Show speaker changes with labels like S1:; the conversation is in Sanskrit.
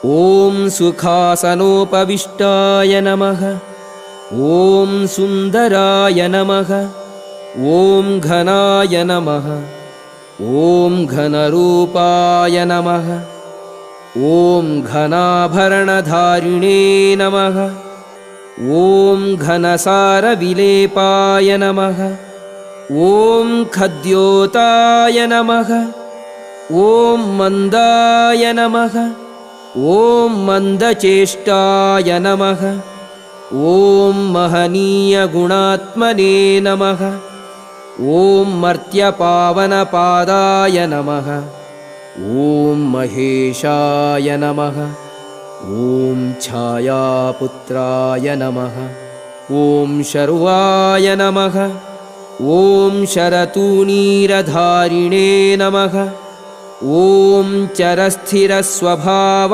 S1: ॐ सुखासनोपविष्टाय नमः। ॐ सुन्दराय नमः। ॐ घनाय नमः। ॐ घनरूपाय नमः। ॐ घनाभरणधारिणे नमः। ॐ घनसारविलेपाय नमः। ॐ खद्योताय नमः। ॐ मन्दाय नमः। ॐ मन्दचेष्टाय नमः। ॐ महनीयगुणात्मने नमः। ॐ मर्त्यपावनपादाय नमः। ॐ महेशाय नमः। ॐ छायापुत्राय नमः। ॐ शर्वाय नमः। ॐ शरतूणीरधारिणे नमः। ॐ चरस्थिरस्वभाव